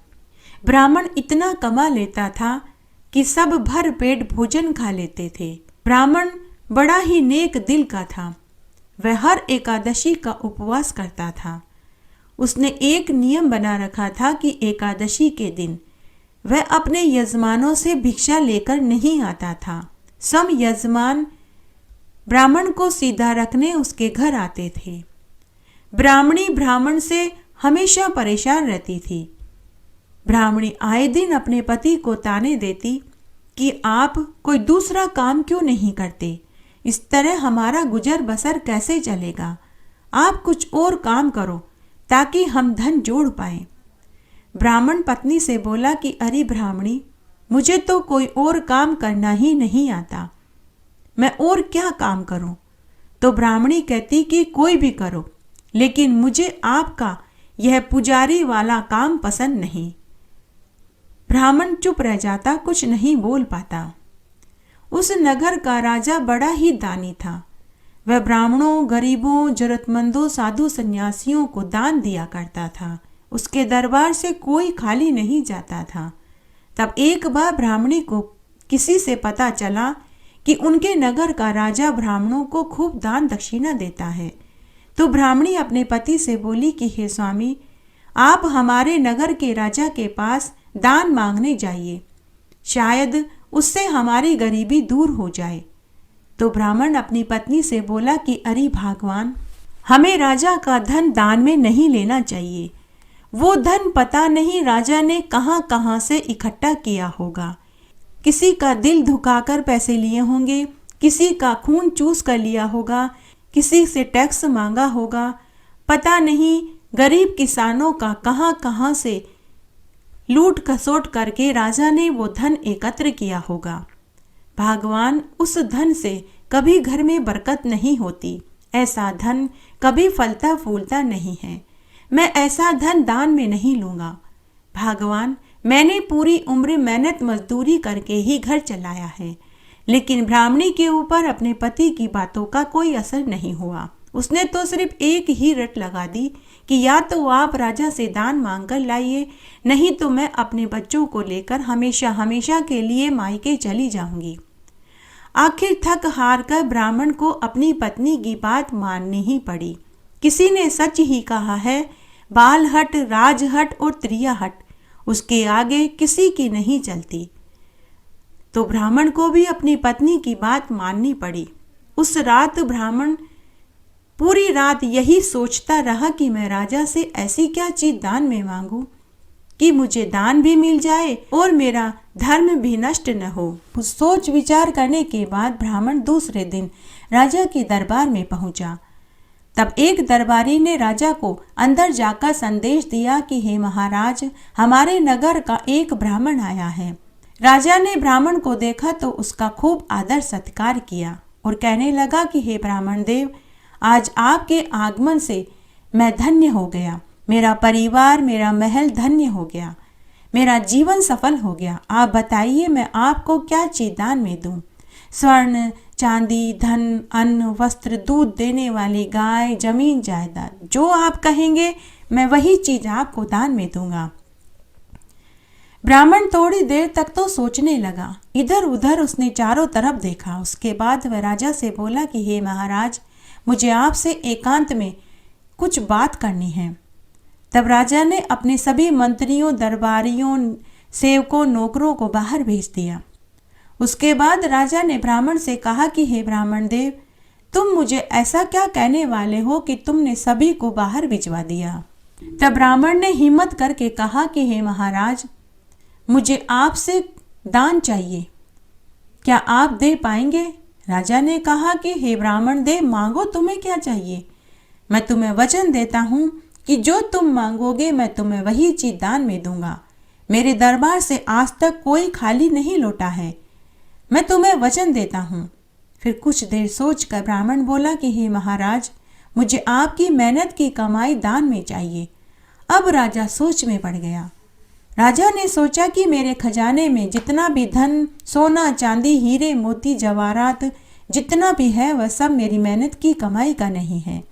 Speaker 1: ब्राह्मण इतना कमा लेता था कि सब भर पेट भोजन खा लेते थे। ब्राह्मण बड़ा ही नेक दिल का था। वह हर एकादशी का उपवास करता था। उसने एक नियम बना रखा था कि एकादशी के दिन वह अपने यजमानों से भिक्षा लेकर नहीं आता था। सब यजमान ब्राह्मण को सीधा रखने उसके घर आते थे। ब्राह्मणी ब्राह्मण से हमेशा परेशान रहती थी। ब्राह्मणी आए दिन अपने पति को ताने देती कि आप कोई दूसरा काम क्यों नहीं करते, इस तरह हमारा गुजर बसर कैसे चलेगा, आप कुछ और काम करो ताकि हम धन जोड़ पाए। ब्राह्मण पत्नी से बोला कि अरे ब्राह्मणी, मुझे तो कोई और काम करना ही नहीं आता, मैं और क्या काम करूं? तो ब्राह्मणी कहती कि कोई भी करो, लेकिन मुझे आपका यह पुजारी वाला काम पसंद नहीं। ब्राह्मण चुप रह जाता, कुछ नहीं बोल पाता। उस नगर का राजा बड़ा ही दानी था। वह ब्राह्मणों, गरीबों, जरूरतमंदों, साधु सन्यासियों को दान दिया करता था। उसके दरबार से कोई खाली नहीं जाता था। तब एक बार ब्राह्मणी को किसी से पता चला कि उनके नगर का राजा ब्राह्मणों को खूब दान दक्षिणा देता है। तो ब्राह्मणी अपने पति से बोली कि हे स्वामी, आप हमारे नगर के राजा के पास दान मांगने जाइए, शायद उससे हमारी गरीबी दूर हो जाए। तो ब्राह्मण अपनी पत्नी से बोला कि अरे भगवान, हमें राजा का धन दान में नहीं लेना चाहिए। वो धन पता नहीं राजा ने कहां कहां से इकट्ठा किया होगा। किसी का दिल धुकाकर पैसे लिए होंगे, किसी का खून चूस कर लिया होगा, किसी से टैक्स मांगा होगा। पता नहीं गरीब किसानों का कहां कहां से लूट खसोट करके राजा ने वो धन एकत्र किया होगा। भगवान, उस धन से कभी घर में बरकत नहीं होती। ऐसा धन कभी फलता फूलता नहीं है। मैं ऐसा धन दान में नहीं लूंगा। भगवान, मैंने पूरी उम्र मेहनत मजदूरी करके ही घर चलाया है, लेकिन ब्राह्मणी के ऊपर अपने पति की बातों का कोई असर नहीं हुआ। उसने तो सिर्फ एक ही रट लगा दी कि या तो आप राजा से दान मांग कर लाइए, नहीं तो मैं अपने बच्चों को लेकर हमेशा हमेशा के लिए मायके चली जाऊंगी। आखिर थक हार कर ब्राह्मण को अपनी पत्नी की बात माननी ही पड़ी। किसी ने सच ही कहा है, बाल हट, राज हट और त्रिया हट, उसके आगे किसी की नहीं चलती। तो ब्राह्मण को भी अपनी पत्नी की बात माननी पड़ी। उस रात ब्राह्मण पूरी रात यही सोचता रहा कि मैं राजा से ऐसी क्या चीज दान में मांगू कि मुझे दान भी मिल जाए और मेरा धर्म भी नष्ट न हो। सोच विचार करने के बाद ब्राह्मण दूसरे दिन राजा के दरबार में पहुंचा। तब एक दरबारी ने राजा को अंदर जाकर संदेश दिया कि हे महाराज, हमारे नगर का एक ब्राह्मण आया है। राजा ने ब्राह्मण को देखा तो उसका खूब आदर सत्कार किया और कहने लगा कि हे ब्राह्मण देव, आज आपके आगमन से मैं धन्य हो गया। मेरा परिवार, मेरा महल धन्य हो गया। मेरा जीवन सफल हो गया। आप बताइए, मैं आपको क्या चीज दान में दूं? स्वर्ण, चांदी, धन, अन्न, वस्त्र, दूध देने वाली गाय, जमीन, जायदाद, जो आप कहेंगे मैं वही चीज आपको दान में दूंगा। ब्राह्मण थोड़ी देर तक तो सोचने लगा। इधर उधर उसने चारों तरफ देखा। उसके बाद वह राजा से बोला कि हे महाराज, मुझे आपसे एकांत में कुछ बात करनी है। तब राजा ने अपने सभी मंत्रियों, दरबारियों, सेवकों, नौकरों को बाहर भेज दिया। उसके बाद राजा ने ब्राह्मण से कहा कि हे ब्राह्मण देव, तुम मुझे ऐसा क्या कहने वाले हो कि तुमने सभी को बाहर भिजवा दिया? तब ब्राह्मण ने हिम्मत करके कहा कि हे महाराज, मुझे आपसे दान चाहिए, क्या आप दे पाएंगे? राजा ने कहा कि हे ब्राह्मण देव, मांगो, तुम्हें क्या चाहिए? मैं तुम्हें वचन देता हूँ कि जो तुम मांगोगे मैं तुम्हें वही चीज दान में दूंगा। मेरे दरबार से आज तक कोई खाली नहीं लौटा है। मैं तुम्हें वचन देता हूँ। फिर कुछ देर सोचकर ब्राह्मण बोला कि हे महाराज, मुझे आपकी मेहनत की कमाई दान में चाहिए। अब राजा सोच में पड़ गया। राजा ने सोचा कि मेरे खजाने में जितना भी धन, सोना, चांदी, हीरे, मोती, जवाहरात जितना भी है वह सब मेरी मेहनत की कमाई का नहीं है।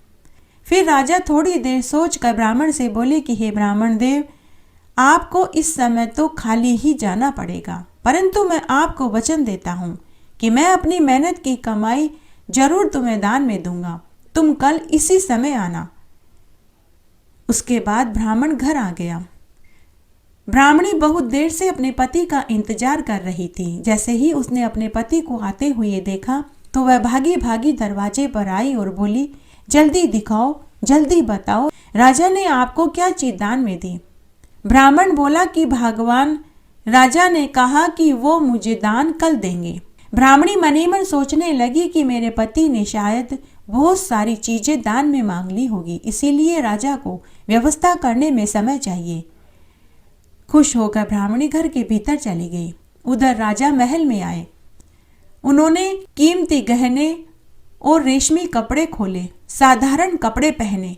Speaker 1: फिर राजा थोड़ी देर सोचकर ब्राह्मण से बोले कि हे ब्राह्मण देव, आपको इस समय तो खाली ही जाना पड़ेगा, परंतु मैं आपको वचन देता हूँ कि मैं अपनी मेहनत की कमाई जरूर तुम्हें दान में दूंगा। तुम कल इसी समय आना। उसके बाद ब्राह्मण घर आ गया। ब्राह्मणी बहुत देर से अपने पति का इंतजार कर रही थी। जैसे ही उसने अपने पति को आते हुए देखा तो वह भागी भागी दरवाजे पर आई और बोली, जल्दी दिखाओ, जल्दी बताओ, राजा ने आपको क्या चीज दान में दी? ब्राह्मण बोला कि भगवान, राजा ने कहा कि वो मुझे दान कल देंगे। ब्राह्मणी मनी मन सोचने लगी कि मेरे पति ने शायद बहुत सारी चीजें दान में मांग ली होगी, इसीलिए राजा को व्यवस्था करने में समय चाहिए। खुश होकर ब्राह्मणी घर के भीतर चली गई। उधर राजा महल में आए। उन्होंने कीमती गहने और रेशमी कपड़े खोले, साधारण कपड़े पहने।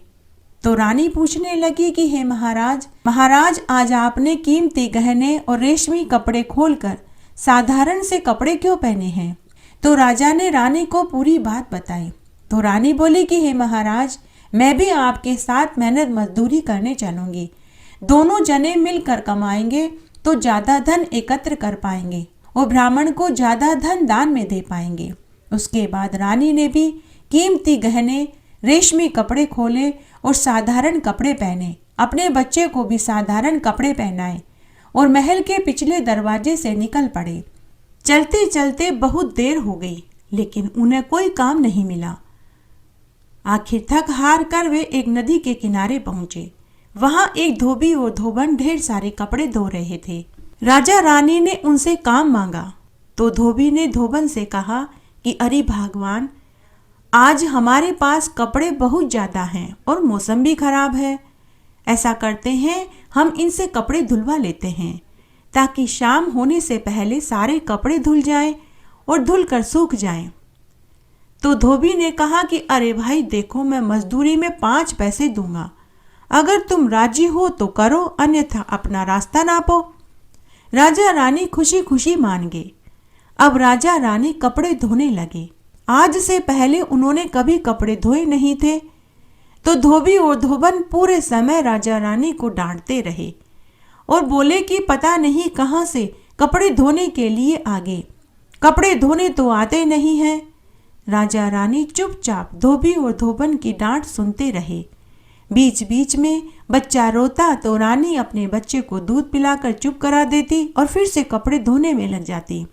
Speaker 1: तो रानी पूछने लगी कि हे महाराज, आज आपने कीमती गहने और रेशमी कपड़े खोलकर साधारण से कपड़े क्यों पहने हैं? तो राजा ने रानी को पूरी बात बताई। तो रानी बोली कि हे महाराज, मैं भी आपके साथ मेहनत मजदूरी करने चलूंगी। दोनों जने मिलकर कमाएंगे तो ज्यादा धन एकत्र कर पाएंगे और ब्राह्मण को ज्यादा धन दान में दे पाएंगे। उसके बाद रानी ने भी कीमती गहने, रेशमी कपड़े खोले और साधारण कपड़े पहने। अपने बच्चे को भी साधारण कपड़े पहनाए और महल के पिछले दरवाजे से निकल पड़े। चलते चलते बहुत देर हो गई, लेकिन उन्हें कोई काम नहीं मिला। आखिर थक हार कर वे एक नदी के किनारे पहुंचे। वहां एक धोबी और धोबन ढेर सारे कपड़े धो रहे थे। राजा रानी ने उनसे काम मांगा तो धोबी ने धोबन से कहा कि अरे भगवान, आज हमारे पास कपड़े बहुत ज़्यादा हैं और मौसम भी खराब है। ऐसा करते हैं, हम इनसे कपड़े धुलवा लेते हैं ताकि शाम होने से पहले सारे कपड़े धुल जाएं और धुल कर सूख जाएं। तो धोबी ने कहा कि अरे भाई देखो, मैं मजदूरी में 5 पैसे दूंगा। अगर तुम राजी हो तो करो, अन्यथा अपना रास्ता नापो। राजा रानी खुशी खुशी मान गए। अब राजा रानी कपड़े धोने लगे। आज से पहले उन्होंने कभी कपड़े धोए नहीं थे। तो धोबी और धोबन पूरे समय राजा रानी को डांटते रहे और बोले कि पता नहीं कहां से कपड़े धोने के लिए आ गए, कपड़े धोने तो आते नहीं हैं। राजा रानी चुपचाप धोबी और धोबन की डांट सुनते रहे। बीच बीच में बच्चा रोता तो रानी अपने बच्चे को दूध पिलाकर चुप करा देती और फिर से कपड़े धोने में लग जाती।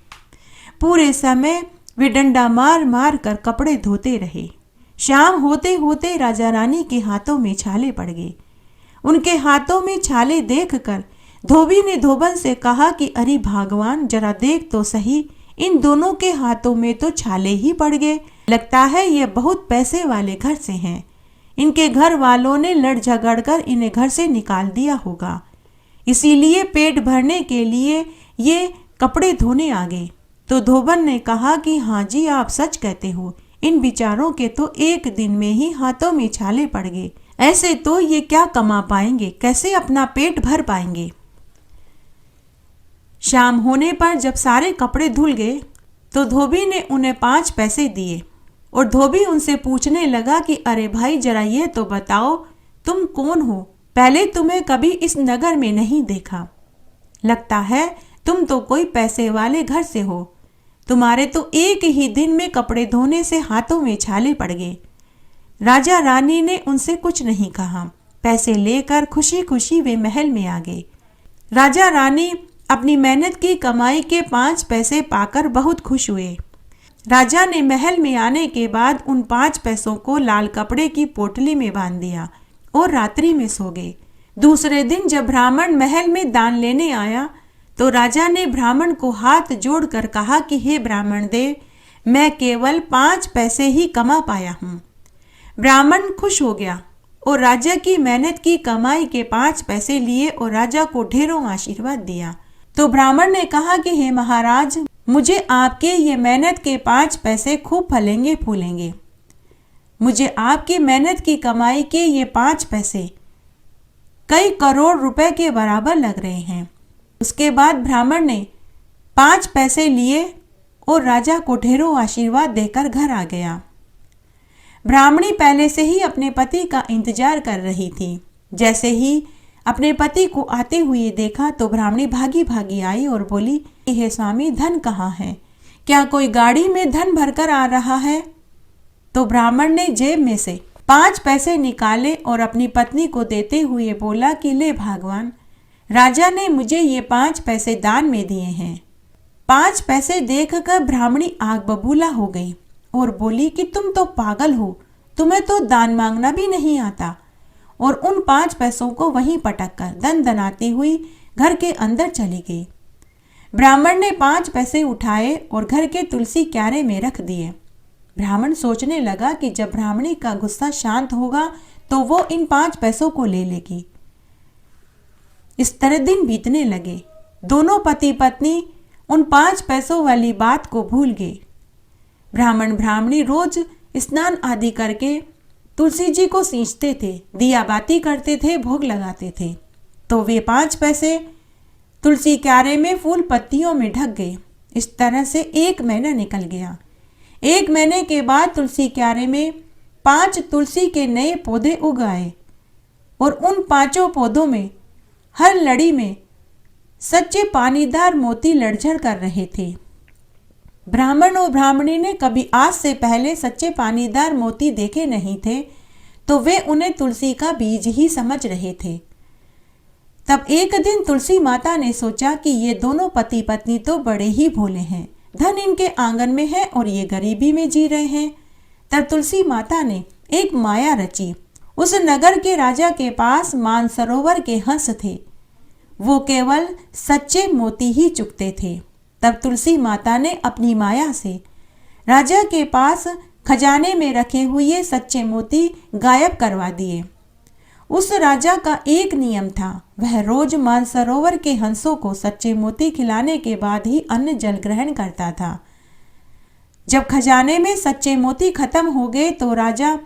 Speaker 1: पूरे समय वे डंडा मार मार कर कपड़े धोते रहे। शाम होते होते राजा रानी के हाथों में छाले पड़ गए। उनके हाथों में छाले देखकर धोबी ने धोबन से कहा कि अरे भगवान, जरा देख तो सही, इन दोनों के हाथों में तो छाले ही पड़ गए। लगता है ये बहुत पैसे वाले घर से हैं। इनके घर वालों ने लड़ झगड़ कर इन्हें घर से निकाल दिया होगा, इसीलिए पेट भरने के लिए ये कपड़े धोने आ गए। तो धोबन ने कहा कि हाँ जी, आप सच कहते हो, इन बिचारों के तो एक दिन में ही हाथों में छाले पड़ गए। ऐसे तो ये क्या कमा पाएंगे, कैसे अपना पेट भर पाएंगे। शाम होने पर जब सारे कपड़े धुल गए तो धोबी ने उन्हें 5 पैसे दिए और धोबी उनसे पूछने लगा कि अरे भाई, जरा ये तो बताओ, तुम कौन हो? पहले तुम्हें कभी इस नगर में नहीं देखा। लगता है तुम तो कोई पैसे वाले घर से हो। तुम्हारे तो एक ही दिन में कपड़े धोने से हाथों में छाले पड़ गए। राजा रानी ने उनसे कुछ नहीं कहा। पैसे लेकर खुशी खुशी वे महल में आ गए। राजा रानी अपनी मेहनत की कमाई के 5 पैसे पाकर बहुत खुश हुए। राजा ने महल में आने के बाद उन 5 पैसों को लाल कपड़े की पोटली में बांध दिया और रात्रि में सो गए। दूसरे दिन जब ब्राह्मण महल में दान लेने आया तो राजा ने ब्राह्मण को हाथ जोड़कर कहा कि हे ब्राह्मण देव, मैं केवल 5 पैसे ही कमा पाया हूँ। ब्राह्मण खुश हो गया और राजा की मेहनत की कमाई के 5 पैसे लिए और राजा को ढेरों आशीर्वाद दिया। तो ब्राह्मण ने कहा कि हे महाराज, मुझे आपके ये मेहनत के 5 पैसे खूब फलेंगे फूलेंगे। मुझे आपकी मेहनत की कमाई के ये 5 पैसे कई करोड़ रुपए के बराबर लग रहे हैं। उसके बाद ब्राह्मण ने 5 पैसे लिए और राजा को ढेरों आशीर्वाद देकर घर आ गया। ब्राह्मणी पहले से ही अपने पति का इंतजार कर रही थी। जैसे ही अपने पति को आते हुए देखा तो ब्राह्मणी भागी भागी आई और बोली, हे स्वामी, धन कहाँ है? क्या कोई गाड़ी में धन भरकर आ रहा है? तो ब्राह्मण ने जेब में से 5 पैसे निकाले और अपनी पत्नी को देते हुए बोला कि ले भगवान, राजा ने मुझे ये 5 पैसे दान में दिए हैं। 5 पैसे देखकर ब्राह्मणी आग बबूला हो गई और बोली कि तुम तो पागल हो, तुम्हें तो दान मांगना भी नहीं आता। और उन 5 पैसों को वहीं पटक कर दन दनाती हुई घर के अंदर चली गई। ब्राह्मण ने 5 पैसे उठाए और घर के तुलसी क्यारे में रख दिए। ब्राह्मण सोचने लगा कि जब ब्राह्मणी का गुस्सा शांत होगा तो वो इन 5 पैसों को ले लेगी। इस तरह दिन बीतने लगे। दोनों पति पत्नी उन 5 पैसों वाली बात को भूल गए। ब्राह्मण ब्राह्मणी रोज स्नान आदि करके तुलसी जी को सींचते थे, दिया बाती करते थे, भोग लगाते थे। तो वे 5 पैसे तुलसी क्यारे में फूल पत्तियों में ढक गए। इस तरह से 1 महीना निकल गया। 1 महीने के बाद तुलसी क्यारे में 5 तुलसी के नए पौधे उग आए और उन 5 पौधों में हर लड़ी में सच्चे पानीदार मोती लड़झड़ कर रहे थे। ब्राह्मण और ब्राह्मणी ने कभी आज से पहले सच्चे पानीदार मोती देखे नहीं थे, तो वे उन्हें तुलसी का बीज ही समझ रहे थे। तब एक दिन तुलसी माता ने सोचा कि ये दोनों पति पत्नी तो बड़े ही भोले हैं, धन इनके आंगन में है और ये गरीबी में जी रहे हैं। तब तुलसी माता ने एक माया रची। उस नगर के राजा के पास मानसरोवर के हंस थे, वो केवल सच्चे मोती ही चुगते थे। तब तुलसी माता ने अपनी माया से राजा के पास खजाने में रखे हुए सच्चे मोती गायब करवा दिए। उस राजा का एक नियम था, वह रोज मानसरोवर के हंसों को सच्चे मोती खिलाने के बाद ही अन्न जल ग्रहण करता था। जब खजाने में सच्चे मोती खत्म हो गए तो राजा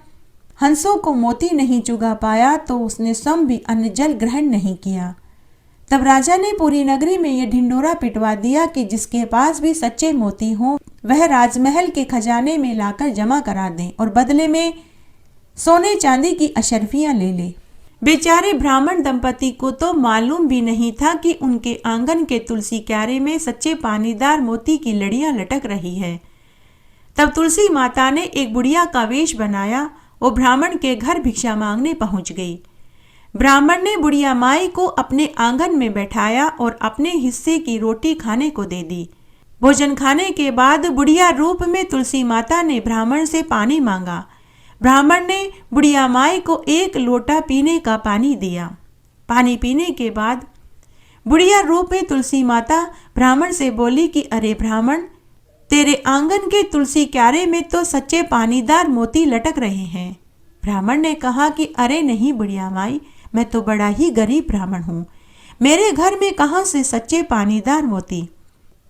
Speaker 1: हंसों को मोती नहीं चुगा पाया, तो उसने स्वयं भी अन्न जल ग्रहण नहीं किया। तब राजा ने पूरी नगरी में यह ढिंडोरा पिटवा दिया कि जिसके पास भी सच्चे मोती हों वह राजमहल के खजाने में लाकर जमा करा दें और बदले में सोने चांदी की अशर्फियां ले ले। बेचारे ब्राह्मण दंपति को तो मालूम भी नहीं था कि उनके आंगन के तुलसी क्यारे में सच्चे पानीदार मोती की लड़ियां लटक रही है। तब तुलसी माता ने एक बुढ़िया का वेश बनाया और ब्राह्मण के घर भिक्षा मांगने पहुंच गई। ब्राह्मण ने बुढ़िया माई को अपने आंगन में बैठाया और अपने हिस्से की रोटी खाने को दे दी। भोजन खाने के बाद बुढ़िया रूप में तुलसी माता ने ब्राह्मण से पानी मांगा। ब्राह्मण ने बुढ़िया माई को एक लोटा पीने का पानी दिया। पानी पीने के बाद बुढ़िया रूप में तुलसी माता ब्राह्मण से बोली कि अरे ब्राह्मण, तेरे आंगन के तुलसी क्यारे में तो सच्चे पानीदार मोती लटक रहे हैं। ब्राह्मण ने कहा कि अरे नहीं बुढ़िया माई, मैं तो बड़ा ही गरीब ब्राह्मण हूँ, मेरे घर में कहाँ से सच्चे पानीदार मोती।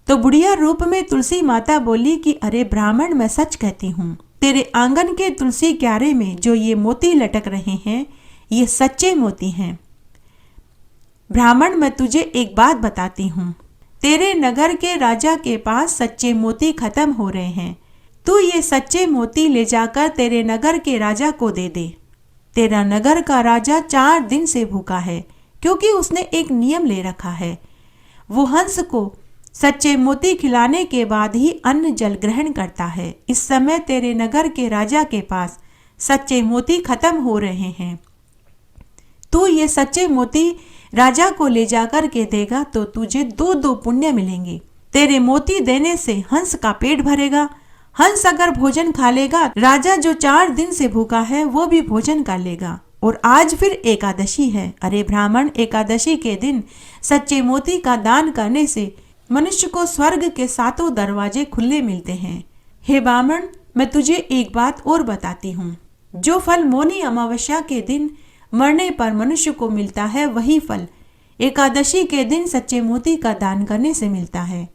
Speaker 1: तो बुढ़िया रूप में तुलसी माता बोली कि अरे ब्राह्मण, मैं सच कहती हूँ, तेरे आंगन के तुलसी क्यारे में जो ये मोती लटक रहे हैं ये सच्चे मोती हैं। ब्राह्मण, मैं तुझे एक बात बताती हूँ, तेरे नगर के राजा के पास सच्चे मोती खत्म हो रहे हैं। तू ये सच्चे मोती ले जाकर तेरे नगर के राजा को दे दे। तेरा नगर का राजा 4 दिन से भूखा है, क्योंकि उसने एक नियम ले रखा है, वो हंस को सच्चे मोती खिलाने के बाद ही अन्न जल ग्रहण करता है। इस समय तेरे नगर के राजा के पास सच्चे मोती खत्म हो रहे हैं। तू ये सच्चे मोती राजा को ले जाकर के देगा तो तुझे 2-2 पुण्य मिलेंगे। तेरे मोती देने से हंस का पेट भरेगा। हंस अगर भोजन खा लेगा, राजा जो 4 दिन से भूखा है वो भी भोजन कर लेगा। और आज फिर एकादशी है। अरे ब्राह्मण, एकादशी के दिन सच्चे मोती का दान करने से मनुष्य को स्वर्ग के 7 दरवाजे खुले मिलते हैं। हे ब्राह्मण, मैं तुझे एक बात और बताती हूँ, जो फल मौनी अमावस्या के दिन मरने पर मनुष्य को मिलता है, वही फल एकादशी के दिन सच्चे मोती का दान करने से मिलता है।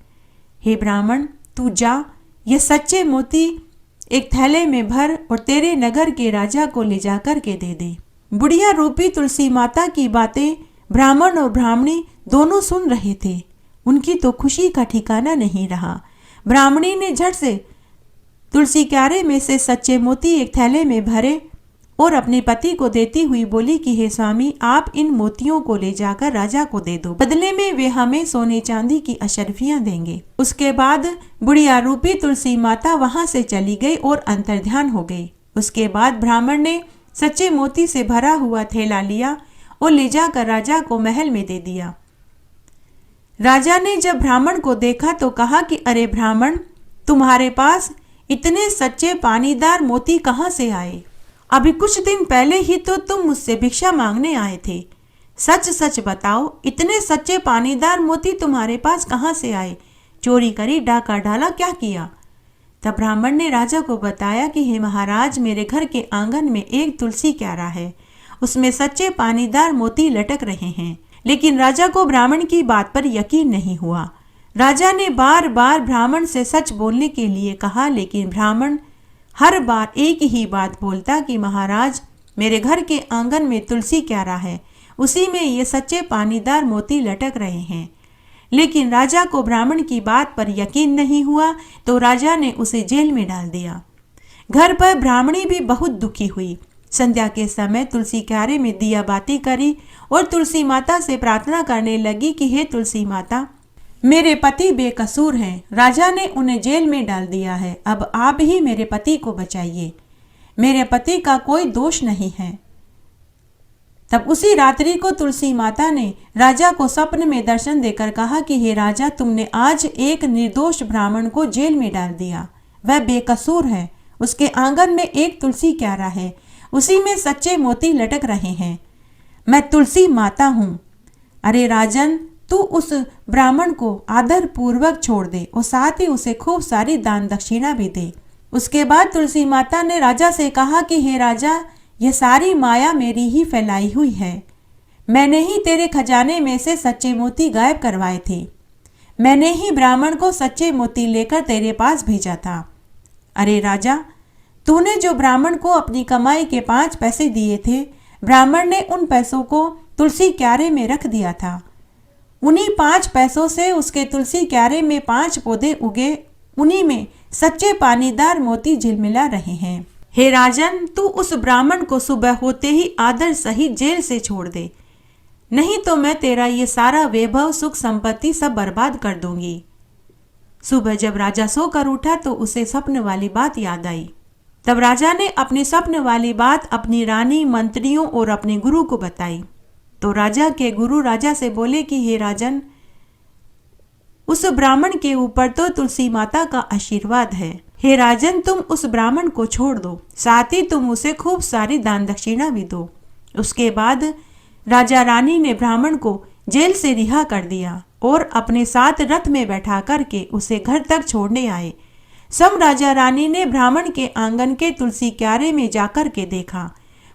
Speaker 1: हे ब्राह्मण, तू जा, ये सच्चे मोती एक थैले में भर और तेरे नगर के राजा को ले जाकर के दे दे। बुढ़िया रूपी तुलसी माता की बातें ब्राह्मण और ब्राह्मणी दोनों सुन रहे थे। उनकी तो खुशी का ठिकाना नहीं रहा। ब्राह्मणी ने झट से तुलसी क्यारे में से सच्चे मोती एक थैले में भरे और अपने पति को देती हुई बोली कि हे स्वामी, आप इन मोतियों को ले जाकर राजा को दे दो, बदले में वे हमें सोने चांदी की अशर्फियां देंगे। उसके बाद बुढ़िया रूपी तुलसी माता वहां से चली गई और अंतर्ध्यान हो गई। उसके बाद ब्राह्मण ने सच्चे मोती से भरा हुआ थैला लिया और ले जाकर राजा को महल में दे दिया। राजा ने जब ब्राह्मण को देखा तो कहा कि अरे ब्राह्मण, तुम्हारे पास इतने सच्चे पानीदार मोती कहाँ से आए? अभी कुछ दिन पहले ही तो तुम मुझसे भिक्षा मांगने आए थे। सच सच बताओ, इतने सच्चे पानीदार मोती तुम्हारे पास कहाँ से आए? चोरी करी, डाका डाला, क्या किया? तब ब्राह्मण ने राजा को बताया कि हे महाराज, मेरे घर के आंगन में एक तुलसी क्यारा है, उसमें सच्चे पानीदार मोती लटक रहे हैं। लेकिन राजा को ब्राह्मण की बात पर यकीन नहीं हुआ। राजा ने बार बार ब्राह्मण से सच बोलने के लिए कहा, लेकिन ब्राह्मण हर बार एक ही बात बोलता कि महाराज, मेरे घर के आंगन में तुलसी क्यारा है, उसी में ये सच्चे पानीदार मोती लटक रहे हैं। लेकिन राजा को ब्राह्मण की बात पर यकीन नहीं हुआ, तो राजा ने उसे जेल में डाल दिया। घर पर ब्राह्मणी भी बहुत दुखी हुई। संध्या के समय तुलसी क्यारे में दिया बाती करी और तुलसी माता से प्रार्थना करने लगी कि हे तुलसी माता, मेरे पति बेकसूर हैं, राजा ने उन्हें जेल में डाल दिया है, अब आप ही मेरे पति को बचाइए, मेरे पति का कोई दोष नहीं है। तब उसी रात्रि को तुलसी माता ने राजा को स्वप्न में दर्शन देकर कहा कि हे राजा, तुमने आज एक निर्दोष ब्राह्मण को जेल में डाल दिया, वह बेकसूर है, उसके आंगन में एक तुलसी क्यारा है, उसी में सच्चे मोती लटक रहे हैं, मैं तुलसी माता हूँ। अरे राजन, तू उस ब्राह्मण को आदर पूर्वक छोड़ दे और साथ ही उसे खूब सारी दान दक्षिणा भी दे। उसके बाद तुलसी माता ने राजा से कहा कि हे राजा, यह सारी माया मेरी ही फैलाई हुई है, मैंने ही तेरे खजाने में से सच्चे मोती गायब करवाए थे, मैंने ही ब्राह्मण को सच्चे मोती लेकर तेरे पास भेजा था। अरे राजा, तूने जो ब्राह्मण को अपनी कमाई के 5 पैसे दिए थे, ब्राह्मण ने उन पैसों को तुलसी क्यारे में रख दिया था, उन्हीं 5 पैसों से उसके तुलसी क्यारे में 5 पौधे उगे, उन्हीं में सच्चे पानीदार मोती झिलमिला रहे हैं। हे राजन, तू उस ब्राह्मण को सुबह होते ही आदर सहित जेल से छोड़ दे, नहीं तो मैं तेरा ये सारा वैभव सुख संपत्ति सब बर्बाद कर दूंगी। सुबह जब राजा सोकर उठा तो उसे स्वप्न वाली बात याद आई। तब राजा ने अपनी स्वप्न वाली बात अपनी रानी, मंत्रियों और अपने गुरु को बताई। तो राजा के गुरु राजा से बोले कि हे राजन, उस ब्राह्मण के ऊपर तो तुलसी माता का आशीर्वाद है, हे राजन, तुम उस ब्राह्मण को छोड़ दो, साथ ही तुम उसे खूब सारी दान दक्षिणा भी दो। उसके बाद राजा रानी ने ब्राह्मण को जेल से रिहा कर दिया और अपने साथ रथ में बैठा करके उसे घर तक छोड़ने आए। सब राजा रानी ने ब्राह्मण के आंगन के तुलसी क्यारे में जाकर के देखा,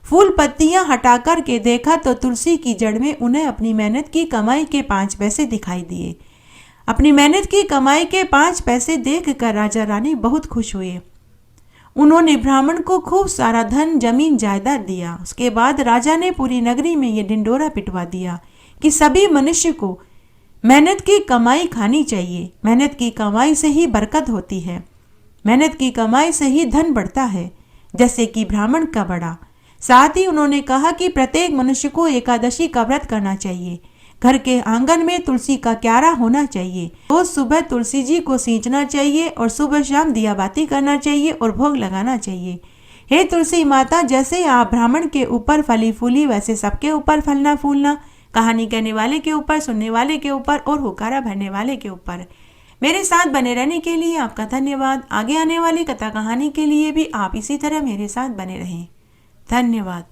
Speaker 1: फूल पत्तियां हटा कर के देखा तो तुलसी की जड़ में उन्हें अपनी मेहनत की कमाई के 5 पैसे दिखाई दिए। अपनी मेहनत की कमाई के 5 पैसे देखकर राजा रानी बहुत खुश हुए। उन्होंने ब्राह्मण को खूब सारा धन, जमीन, जायदाद दिया। उसके बाद राजा ने पूरी नगरी में ये ढिंडोरा पिटवा दिया कि सभी मनुष्य को मेहनत की कमाई खानी चाहिए, मेहनत की कमाई से ही बरकत होती है, मेहनत की कमाई से ही धन बढ़ता है, जैसे कि ब्राह्मण का बढ़ा। साथ ही उन्होंने कहा कि प्रत्येक मनुष्य को एकादशी का व्रत करना चाहिए, घर के आंगन में तुलसी का क्यारा होना चाहिए, रोज सुबह तुलसी जी को सींचना चाहिए और सुबह शाम दिया बाती करना चाहिए और भोग लगाना चाहिए। हे तुलसी माता, जैसे आप ब्राह्मण के ऊपर फली फूली, वैसे सबके ऊपर फलना फूलना, कहानी कहने वाले के ऊपर, सुनने वाले के ऊपर और हुकारा भरने वाले के ऊपर। मेरे साथ बने रहने के लिए आपका धन्यवाद। आगे आने वाली कथा कहानी के लिए भी आप इसी तरह मेरे साथ बने रहें। धन्यवाद।